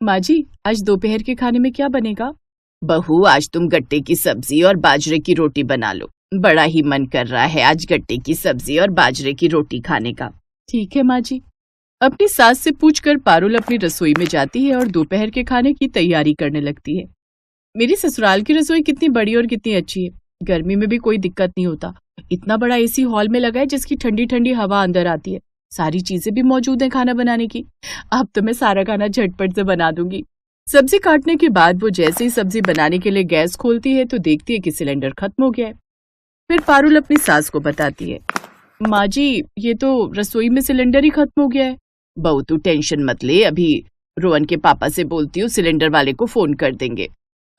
माँ जी, आज दोपहर के खाने में क्या बनेगा? बहू, आज तुम गट्टे की सब्जी और बाजरे की रोटी बना लो। बड़ा ही मन कर रहा है आज गट्टे की सब्जी और बाजरे की रोटी खाने का। ठीक है माँ जी। अपनी सास से पूछकर पारुल अपनी रसोई में जाती है और दोपहर के खाने की तैयारी करने लगती है। मेरी ससुराल की रसोई कितनी बड़ी और कितनी अच्छी है। गर्मी में भी कोई दिक्कत नहीं होता। इतना बड़ा एसी हॉल में लगा है जिसकी ठंडी ठंडी हवा अंदर आती है। सारी चीजें भी मौजूद हैं खाना बनाने की। अब तो मैं सारा खाना झटपट से बना दूंगी। सब्जी काटने के बाद वो जैसे ही सब्जी बनाने के लिए गैस खोलती है तो देखती है कि सिलेंडर खत्म हो गया है। फिर पारुल अपनी सास को बताती है, माँ जी, ये तो रसोई में सिलेंडर ही खत्म हो गया है। बहू, तू टेंशन मत ले, अभी रोहन के पापा से बोलती हूँ, सिलेंडर वाले को फोन कर देंगे।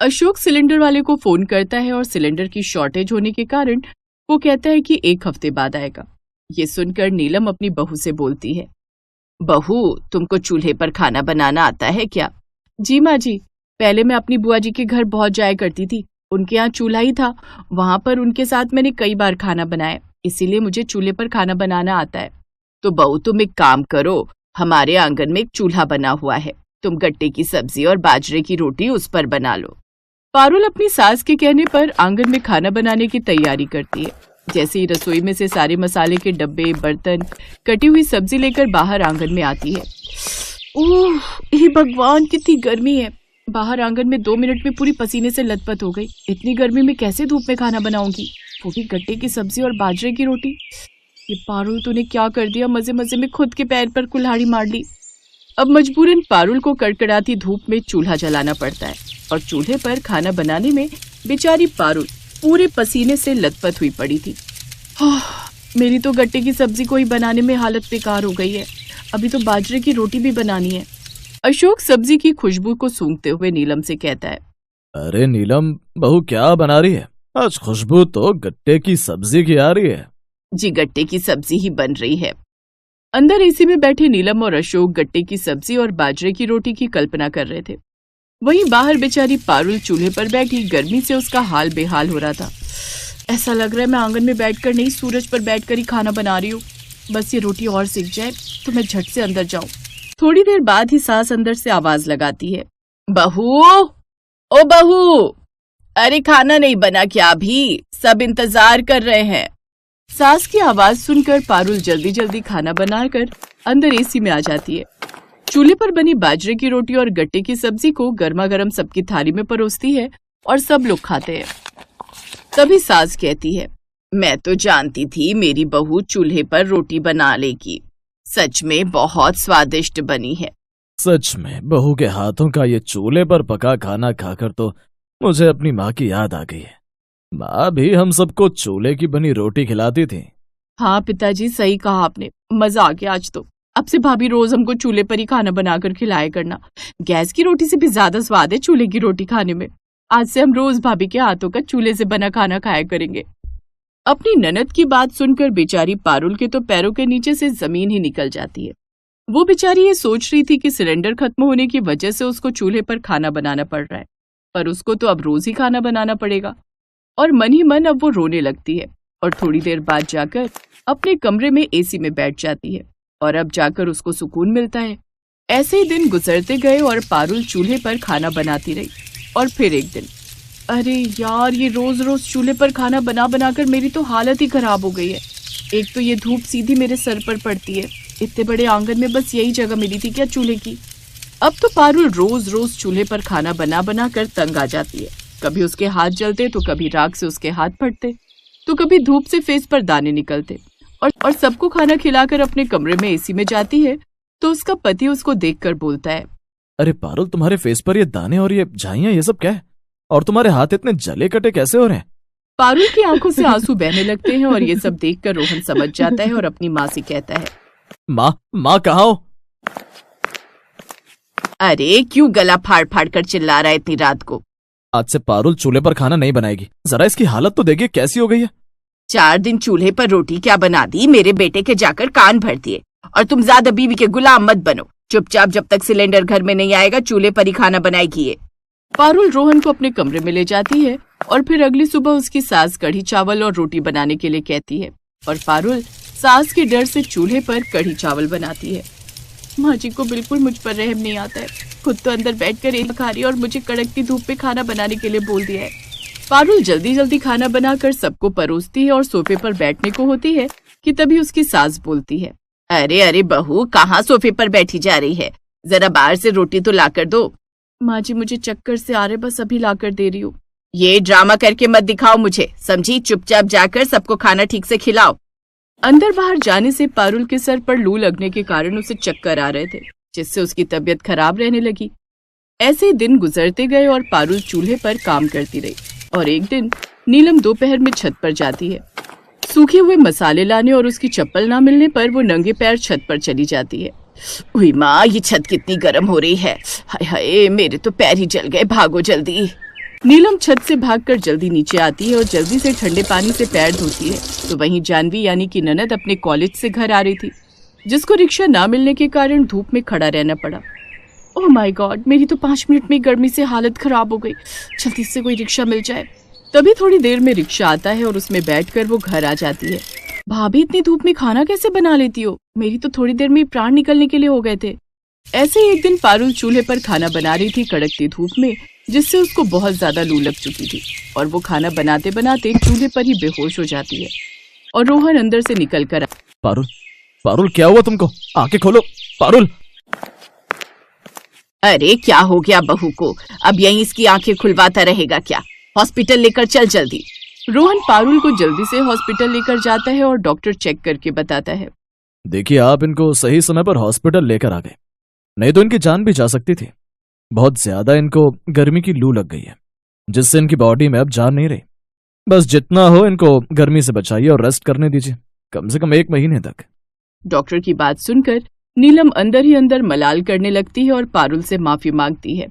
अशोक सिलेंडर वाले को फोन करता है और सिलेंडर की शॉर्टेज होने के कारण वो कहता है कि 1 हफ्ते बाद आएगा। ये सुनकर नीलम अपनी बहू से बोलती है, बहू, तुमको चूल्हे पर खाना बनाना आता है क्या? जी माँ जी, पहले मैं अपनी बुआ जी के घर बहुत जाया करती थी। उनके यहाँ चूल्हा ही था। वहां पर उनके साथ मैंने कई बार खाना बनाया, इसीलिए मुझे चूल्हे पर खाना बनाना आता है। तो बहू, तुम एक काम करो, हमारे आंगन में एक चूल्हा बना हुआ है, तुम गट्टे की सब्जी और बाजरे की रोटी उस पर बना लो। पारुल अपनी सास के कहने पर आंगन में खाना बनाने की तैयारी करती है। जैसे ही रसोई में से सारे मसाले के डब्बे, बर्तन, कटी हुई सब्जी लेकर बाहर आंगन में आती है। ओह, हे भगवान, कितनी गर्मी है। बाहर आंगन में 2 मिनट में पूरी पसीने से लथपथ हो गई। इतनी गर्मी में कैसे धूप में खाना बनाऊंगी, वो भी गट्टे की सब्जी और बाजरे की रोटी। ये पारुल तूने क्या कर दिया, मजे मजे में खुद के पैर पर कुल्हाड़ी मार ली। अब मजबूरन पारुल को कड़कड़ाती धूप में चूल्हा जलाना पड़ता है और चूल्हे पर खाना बनाने में बेचारी पारुल पूरे पसीने से लथपथ हुई पड़ी थी। मेरी तो गट्टे की सब्जी को ही बनाने में हालत बेकार हो गई है। अभी तो बाजरे की रोटी भी बनानी है। अशोक सब्जी की खुशबू को सूंघते हुए नीलम से कहता है, अरे नीलम, बहू क्या बना रही है? आज खुशबू तो गट्टे की सब्जी की आ रही है। जी, गट्टे की सब्जी ही बन रही है। अंदर एसी में बैठे नीलम और अशोक गट्टे की सब्जी और बाजरे की रोटी की कल्पना कर रहे थे। वहीं बाहर बेचारी पारुल चूल्हे पर बैठी गर्मी से उसका हाल बेहाल हो रहा था। ऐसा लग रहा है मैं आंगन में बैठकर नहीं, सूरज पर बैठकर ही खाना बना रही हूँ। बस ये रोटी और सिक जाए तो मैं झट से अंदर जाऊं। थोड़ी देर बाद ही सास अंदर से आवाज लगाती है, बहू, ओ बहू, अरे खाना नहीं बना क्या? अभी सब इंतजार कर रहे हैं। सास की आवाज सुनकर पारुल जल्दी जल्दी खाना बनाकर अंदर एसी में आ जाती है। चूल्हे पर बनी बाजरे की रोटी और गट्टे की सब्जी को गर्मा गर्म सबकी थाली में परोसती है और सब लोग खाते हैं। तभी सास कहती है, मैं तो जानती थी मेरी बहू चूल्हे पर रोटी बना लेगी। सच में बहुत स्वादिष्ट बनी है। सच में बहू के हाथों का ये चूल्हे पर पका खाना खाकर तो मुझे अपनी माँ की याद आ गई है। माँ भी हम सबको चूल्हे की बनी रोटी खिलाती थी। हाँ पिताजी, सही कहा आपने। मजा आ गया आज तो। अब से भाभी रोज हमको चूल्हे पर ही खाना बनाकर खिलाया करना। गैस की रोटी से भी ज्यादा स्वाद है चूल्हे की रोटी खाने में। आज से हम रोज भाभी के हाथों का चूल्हे से बना खाना खाया करेंगे। अपनी ननद की बात सुनकर बेचारी पारुल के तो पैरों के नीचे से जमीन ही निकल जाती है। वो बेचारी ये सोच रही थी कि सिलेंडर खत्म होने की वजह से उसको चूल्हे पर खाना बनाना पड़ रहा है, पर उसको तो अब रोज ही खाना बनाना पड़ेगा। और मन ही मन अब वो रोने लगती है और थोड़ी देर बाद जाकर अपने कमरे में एसी में बैठ जाती है और अब जाकर उसको सुकून मिलता है। ऐसे ही दिन गुजरते गए और पारुल चूल्हे पर खाना बनाती रही। और फिर एक दिन, अरे यार, ये रोज रोज चूल्हे पर खाना बना बनाकर मेरी तो हालत ही खराब हो गई है। एक तो ये धूप सीधी मेरे सर पर पड़ती है। इतने बड़े आंगन में बस यही जगह मिली थी क्या चूल्हे की? अब तो पारुल रोज रोज चूल्हे पर खाना बना बना कर तंग आ जाती है। कभी उसके हाथ जलते तो कभी राख से उसके हाथ फटते तो कभी धूप से फेस पर दाने निकलते। और सबको खाना खिलाकर अपने कमरे में एसी में जाती है तो उसका पति उसको देखकर बोलता है, अरे पारुल, तुम्हारे फेस पर ये दाने और ये झाइयां, ये सब क्या है? और तुम्हारे हाथ इतने जले कटे कैसे हो रहे हैं? पारुल की आंखों से आंसू बहने लगते हैं और ये सब देखकर रोहन समझ जाता है और अपनी माँ से कहता है, माँ कहाँ हो? अरे क्यों गला फाड़ फाड़ कर चिल्ला रहा है इतनी रात को? आज से पारुल चूल्हे पर खाना नहीं बनाएगी। जरा इसकी हालत तो देखिए कैसी हो गई है। 4 दिन चूल्हे पर रोटी क्या बना दी, मेरे बेटे के जाकर कान भर दिए। और तुम ज्यादा बीवी के गुलाम मत बनो। चुपचाप जब तक सिलेंडर घर में नहीं आएगा चूल्हे पर ही खाना बनाएगी ये। पारुल रोहन को अपने कमरे में ले जाती है और फिर अगली सुबह उसकी सास कढ़ी चावल और रोटी बनाने के लिए कहती है और पारुल सास के डर से चूल्हे पर कढ़ी चावल बनाती है। माँ जी को बिल्कुल मुझ पर रहम नहीं आता है। खुद तो अंदर बैठकर एक खा रही है और मुझे कड़कती धूप पे खाना बनाने के लिए बोल दिया है। पारुल जल्दी जल्दी खाना बनाकर सबको परोसती है और सोफे पर बैठने को होती है कि तभी उसकी सास बोलती है, अरे अरे बहू, कहाँ सोफे पर बैठी जा रही है? जरा बाहर से रोटी तो लाकर दो। माँ जी मुझे चक्कर से आ रहे, बस अभी लाकर दे रही हूँ। ये ड्रामा करके मत दिखाओ मुझे, समझी? चुपचाप जाकर सबको खाना ठीक से खिलाओ। अंदर बाहर जाने से पारुल के सर पर लू लगने के कारण उसे चक्कर आ रहे थे, जिससे उसकी तबीयत खराब रहने लगी। ऐसे दिन गुजरते गए और पारुल चूल्हे पर काम करती रही। और एक दिन नीलम दोपहर में छत पर जाती है सूखे हुए मसाले लाने, और उसकी चप्पल ना मिलने पर वो नंगे पैर छत पर चली जाती है। उई माँ, ये छत कितनी गर्म हो रही है। हाय हाय, मेरे तो पैर ही जल गए, भागो जल्दी। नीलम छत से भागकर जल्दी नीचे आती है और जल्दी से ठंडे पानी से पैर धोती है। तो वहीं जानवी यानी कि ननद अपने कॉलेज से घर आ रही थी, जिसको रिक्शा ना मिलने के कारण धूप में खड़ा रहना पड़ा। ओह माय गॉड, मेरी तो 5 मिनट में गर्मी से हालत खराब हो गई। जल्दी से कोई रिक्शा मिल जाए। तभी थोड़ी देर में रिक्शा आता है और उसमें बैठकर वो घर आ जाती है। भाभी, इतनी धूप में खाना कैसे बना लेती हो? मेरी तो थोड़ी देर में प्राण निकलने के लिए हो गए थे। ऐसे ही एक दिन पारुल चूल्हे पर खाना बना रही थी कड़कती धूप में, जिससे उसको बहुत ज्यादा लू लग चुकी थी और वो खाना बनाते बनाते चूल्हे पर ही बेहोश हो जाती है। और रोहन अंदर से निकल कर पारुल, पारुल क्या हुआ तुमको? आंखें खोलो पारुल। अरे क्या हो गया बहू को? अब यहीं इसकी आंखें खुलवाता रहेगा क्या? हॉस्पिटल लेकर चल जल्दी। रोहन पारुल को जल्दी से हॉस्पिटल लेकर जाता है और डॉक्टर चेक करके बताता है, देखिए, आप इनको सही समय पर हॉस्पिटल लेकर आ गए, नहीं तो इनकी जान भी जा सकती थी। बहुत ज्यादा इनको गर्मी की लू लग गई है, जिससे इनकी बॉडी में अब जान नहीं रही। बस जितना हो इनको गर्मी से बचाइए और रेस्ट करने दीजिए, कम से कम 1 महीने तक। डॉक्टर की बात सुनकर नीलम अंदर ही अंदर मलाल करने लगती है और पारुल से माफी मांगती है।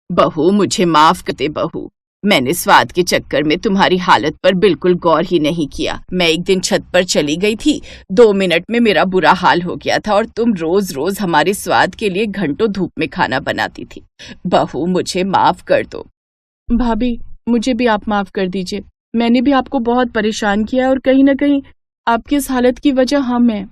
बहू, मुझे माफ करते बहू, मैंने स्वाद के चक्कर में तुम्हारी हालत पर बिल्कुल गौर ही नहीं किया। मैं एक दिन छत पर चली गई थी, 2 मिनट में मेरा बुरा हाल हो गया था और तुम रोज रोज हमारे स्वाद के लिए घंटों धूप में खाना बनाती थी। बहू, मुझे माफ कर दो। भाभी, मुझे भी आप माफ कर दीजिए। मैंने भी आपको बहुत परेशान किया और कहीं न कहीं आपकी इस हालत की वजह हम हैं।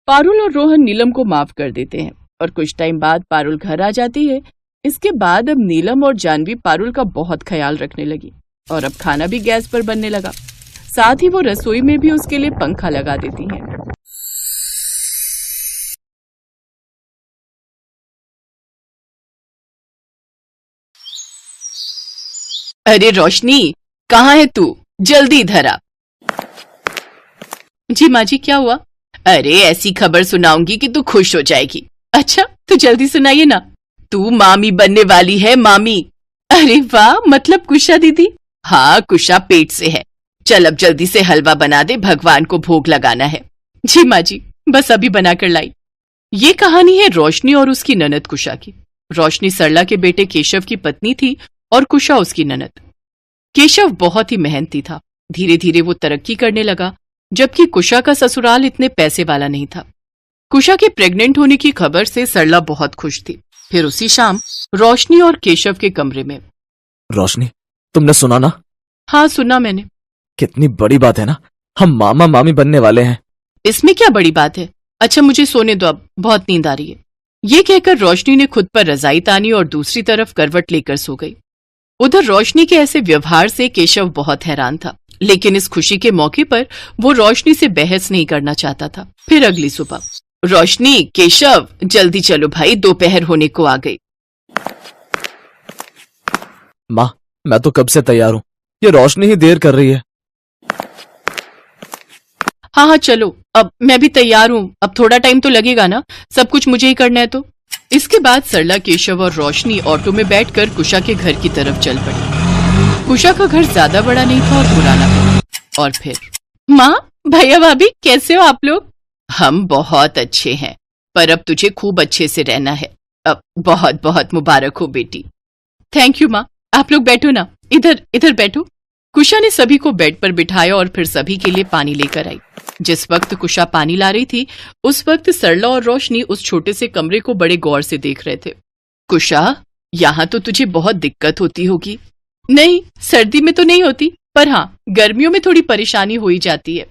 पारुल और रोहन नीलम को माफ कर देते हैं और कुछ टाइम बाद पारुल घर आ जाती है। इसके बाद अब नीलम और जानवी पारुल का बहुत ख्याल रखने लगी और अब खाना भी गैस पर बनने लगा। साथ ही वो रसोई में भी उसके लिए पंखा लगा देती हैं। अरे रोशनी, कहाँ है तू? जल्दी इधर आ। जी माँ जी, क्या हुआ? अरे ऐसी खबर सुनाऊंगी कि तू खुश हो जाएगी। अच्छा, तो जल्दी सुनाइए ना। तू मामी बनने वाली है, मामी। अरे वाह, मतलब कुशा दीदी? हाँ, कुशा पेट से है। चल अब जल्दी से हलवा बना दे, भगवान को भोग लगाना है। जी माँ जी, बस अभी बनाकर लाई। ये कहानी है रोशनी और उसकी ननद कुशा की। रोशनी सरला के बेटे केशव की पत्नी थी और कुशा उसकी ननद। केशव बहुत ही मेहनती था। धीरे धीरे वो तरक्की करने लगा, जबकि कुशा का ससुराल इतने पैसे वाला नहीं था। कुशा के प्रेग्नेंट होने की खबर से सरला बहुत खुश थी। फिर उसी शाम रोशनी और केशव के कमरे में। रोशनी, तुमने सुना ना? हाँ, सुना मैंने। कितनी बड़ी बात है ना, हम मामा मामी बनने वाले हैं। इसमें क्या बड़ी बात है? अच्छा मुझे सोने दो, अब बहुत नींद आ रही है। ये कहकर रोशनी ने खुद पर रजाई तानी और दूसरी तरफ करवट लेकर सो गई। उधर रोशनी के ऐसे व्यवहार से केशव बहुत हैरान था, लेकिन इस खुशी के मौके पर वो रोशनी से बहस नहीं करना चाहता था। फिर अगली सुबह, रोशनी, केशव, जल्दी चलो भाई, दोपहर होने को आ गई। माँ, मैं तो कब से तैयार हूँ, ये रोशनी ही देर कर रही है। हाँ हाँ चलो, अब मैं भी तैयार हूँ। अब थोड़ा टाइम तो लगेगा ना, सब कुछ मुझे ही करना है तो। इसके बाद सरला, केशव और रोशनी ऑटो में बैठकर कुशा के घर की तरफ चल पड़ी। कुशा का घर ज्यादा बड़ा नहीं था और पुराना था। और फिर, माँ, भैया, भाभी, कैसे हो आप लोग? हम बहुत अच्छे हैं, पर अब तुझे खूब अच्छे से रहना है। अब बहुत बहुत मुबारक हो बेटी। थैंक यू माँ। आप लोग बैठो ना, इधर इधर बैठो। कुशा ने सभी को बेड पर बिठाया और फिर सभी के लिए पानी लेकर आई। जिस वक्त कुशा पानी ला रही थी, उस वक्त सरला और रोशनी उस छोटे से कमरे को बड़े गौर से देख रहे थे। कुशा, यहाँ तो तुझे बहुत दिक्कत होती होगी। नहीं, सर्दी में तो नहीं होती, पर हाँ, गर्मियों में थोड़ी परेशानी हो ही जाती है।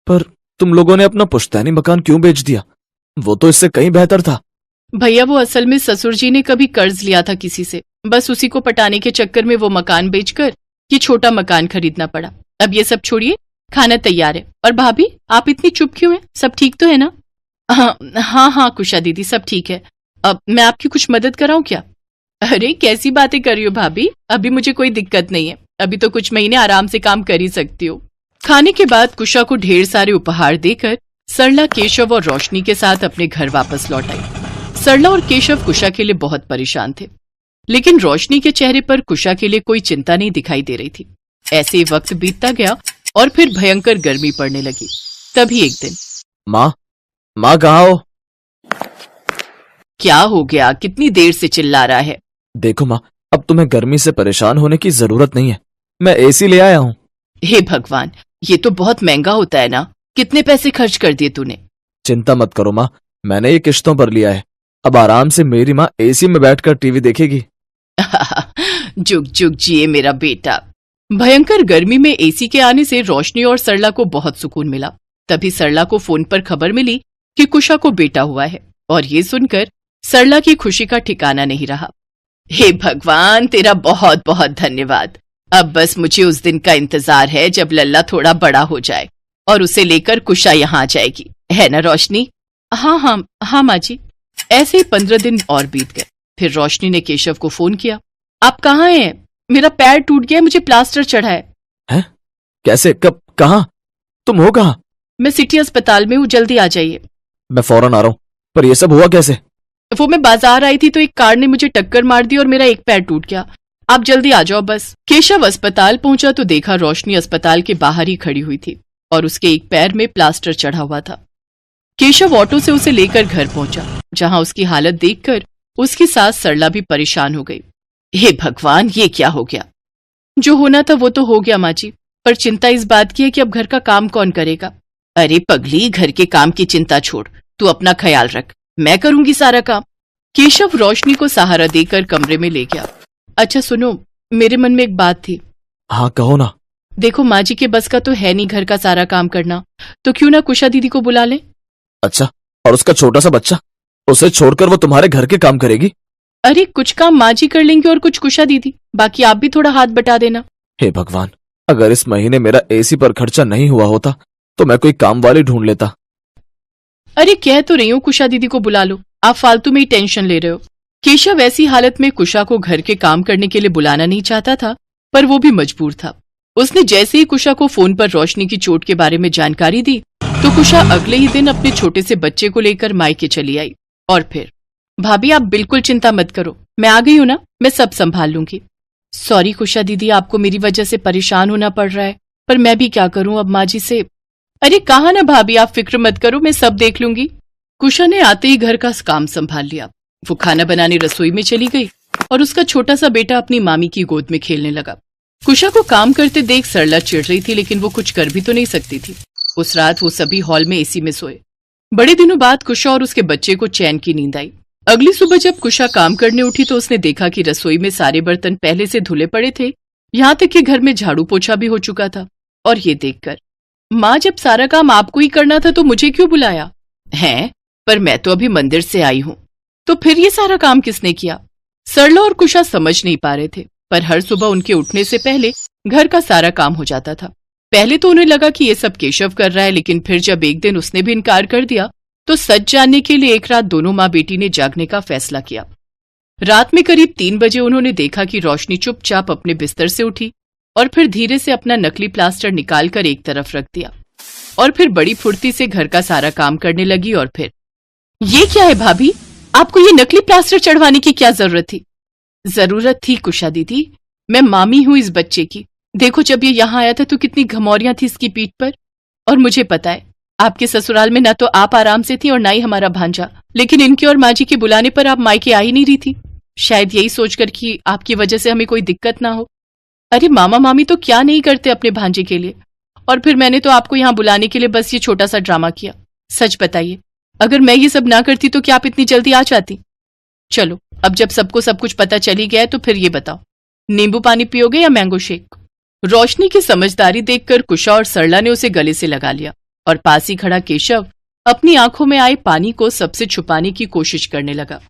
पर तुम लोगों ने अपना पुश्तैनी मकान क्यों बेच दिया? वो तो इससे कहीं बेहतर था। भैया वो असल में ससुर जी ने कभी कर्ज लिया था किसी से, बस उसी को पटाने के चक्कर में वो मकान बेचकर ये छोटा मकान खरीदना पड़ा। अब ये सब छोड़िए, खाना तैयार है। और भाभी आप इतनी चुप क्यों हैं? सब ठीक तो है ना? हाँ हाँ कुशा दीदी, सब ठीक है। अब मैं आपकी कुछ मदद कराऊं क्या? अरे कैसी बातें कर रही हो भाभी, अभी मुझे कोई दिक्कत नहीं है, अभी तो कुछ महीने आराम से काम कर ही सकती हो। खाने के बाद कुशा को ढेर सारे उपहार देकर सरला, केशव और रोशनी के साथ अपने घर वापस लौट आई। सरला और केशव कुशा के लिए बहुत परेशान थे, लेकिन रोशनी के चेहरे पर कुशा के लिए कोई चिंता नहीं दिखाई दे रही थी। ऐसे ही वक्त बीतता गया और फिर भयंकर गर्मी पड़ने लगी। तभी एक दिन, माँ कहाँ हो? क्या हो गया, कितनी देर से चिल्ला रहा है? देखो माँ, अब तुम्हें गर्मी से परेशान होने की जरूरत नहीं है, मैं एसी ले आया हूँ। हे भगवान, ये तो बहुत महंगा होता है ना, कितने पैसे खर्च कर दिए तूने? चिंता मत करो माँ, मैंने ये किश्तों पर लिया है, अब आराम से मेरी माँ एसी में बैठकर टीवी देखेगी। जुग जुग जिए मेरा बेटा। भयंकर गर्मी में एसी के आने से रोशनी और सरला को बहुत सुकून मिला। तभी सरला को फोन पर खबर मिली कि कुशा को बेटा हुआ है, और ये सुनकर सरला की खुशी का ठिकाना नहीं रहा। हे भगवान, तेरा बहुत बहुत धन्यवाद। अब बस मुझे उस दिन का इंतजार है जब लल्ला थोड़ा बड़ा हो जाए और उसे लेकर कुशा यहाँ आ जाएगी, है ना रोशनी? हाँ माँ जी। ऐसे ही 15 दिन और बीत गए। फिर रोशनी ने केशव को फोन किया। आप कहाँ हैं? मेरा पैर टूट गया, मुझे प्लास्टर चढ़ा है। हैं? कैसे, कब, कहाँ? तुम हो कहाँ? मैं सिटी अस्पताल में हूँ, जल्दी आ जाइए। मैं फौरन आ रहा हूँ, पर ये सब हुआ कैसे? वो मैं बाजार आई थी तो एक कार ने मुझे टक्कर मार दी और मेरा एक पैर टूट गया। आप जल्दी आ जाओ बस। केशव अस्पताल पहुंचा तो देखा रोशनी अस्पताल के बाहर ही खड़ी हुई थी और उसके एक पैर में प्लास्टर चढ़ा हुआ था। केशव ऑटो से उसे लेकर घर पहुंचा, जहां उसकी हालत देखकर उसकी सास सरला भी परेशान हो गई। हे भगवान, ये क्या हो गया? जो होना था वो तो हो गया माँ जी, पर चिंता इस बात की है कि अब घर का काम कौन करेगा? अरे पगली, घर के काम की चिंता छोड़, तू अपना ख्याल रख, मैं करूंगी सारा काम। केशव रोशनी को सहारा देकर कमरे में ले गया। अच्छा सुनो, मेरे मन में एक बात थी। हाँ कहो ना। देखो माँ जी के बस का तो है नहीं घर का सारा काम करना, तो क्यों ना कुशा दीदी को बुला लें? अच्छा, और उसका छोटा सा बच्चा, उसे छोड़कर वो तुम्हारे घर के काम करेगी? अरे कुछ काम माँ जी कर लेंगे और कुछ कुशा दीदी, बाकी आप भी थोड़ा हाथ बटा देना। हे भगवान, अगर इस महीने मेरा एसी पर खर्चा नहीं हुआ होता तो मैं कोई काम वाली ढूंढ लेता। अरे कह तो रही हूँ कुशा दीदी को बुला लो, आप फालतू में ही टेंशन ले रहे हो। केशव ऐसी हालत में कुशा को घर के काम करने के लिए बुलाना नहीं चाहता था, पर वो भी मजबूर था। उसने जैसे ही कुशा को फोन पर रोशनी की चोट के बारे में जानकारी दी तो कुशा अगले ही दिन अपने छोटे से बच्चे को लेकर मायके चली आई। और फिर, भाभी आप बिल्कुल चिंता मत करो, मैं आ गई हूं ना, मैं सब संभाल लूंगी। सॉरी कुशा दीदी, आपको मेरी वजह से परेशान होना पड़ रहा है, पर मैं भी क्या करूं अब माँ जी से। अरे कहा ना भाभी, आप फिक्र मत करो, मैं सब देख लूंगी। कुशा ने आते ही घर का काम संभाल लिया। वो खाना बनाने रसोई में चली गई और उसका छोटा सा बेटा अपनी मामी की गोद में खेलने लगा। कुशा को काम करते देख सरला चिढ़ रही थी, लेकिन वो कुछ कर भी तो नहीं सकती थी। उस रात वो सभी हॉल में एसी में सोए। बड़े दिनों बाद कुशा और उसके बच्चे को चैन की नींद आई। अगली सुबह जब कुशा काम करने उठी तो उसने देखा कि रसोई में सारे बर्तन पहले से धुले पड़े थे, यहाँ तक कि घर में झाड़ू पोछा भी हो चुका था। और ये देखकर, माँ जब सारा काम आपको ही करना था तो मुझे क्यों बुलाया है? पर मैं तो अभी मंदिर से आई हूँ, तो फिर ये सारा काम किसने किया? सरला और कुशा समझ नहीं पा रहे थे, पर हर सुबह उनके उठने से पहले घर का सारा काम हो जाता था। पहले तो उन्हें लगा कि ये सब केशव कर रहा है, लेकिन फिर जब एक दिन उसने भी इनकार कर दिया तो सच जानने के लिए एक रात दोनों माँ बेटी ने जागने का फैसला किया। रात में करीब 3 बजे उन्होंने देखा कि रोशनी चुपचाप अपने बिस्तर से उठी और फिर धीरे से अपना नकली प्लास्टर निकालकर एक तरफ रख दिया और फिर बड़ी फुर्ती से घर का सारा काम करने लगी। और फिर, ये क्या है भाभी, आपको ये नकली प्लास्टर चढ़वाने की क्या जरूरत थी? जरूरत थी कुशा दीदी, मैं मामी हूं इस बच्चे की। देखो जब ये यहाँ आया था तो कितनी घमौरियां थी इसकी पीठ पर। और मुझे पता है आपके ससुराल में ना तो आप आराम से थी और ना ही हमारा भांजा, लेकिन इनके और माँ जी के बुलाने पर आप मायके आ ही नहीं रही थी, शायद यही सोचकर कि आपकी वजह से हमें कोई दिक्कत ना हो। अरे मामा मामी तो क्या नहीं करते अपने भांजे के लिए, और फिर मैंने तो आपको यहाँ बुलाने के लिए बस ये छोटा सा ड्रामा किया। सच बताइए, अगर मैं ये सब ना करती तो क्या आप इतनी जल्दी आ जाती? चलो अब जब सबको सब कुछ पता चली गया है तो फिर ये बताओ, नींबू पानी पियोगे या मैंगो शेक? रोशनी की समझदारी देखकर कुशा और सरला ने उसे गले से लगा लिया और पास ही खड़ा केशव अपनी आंखों में आए पानी को सबसे छुपाने की कोशिश करने लगा।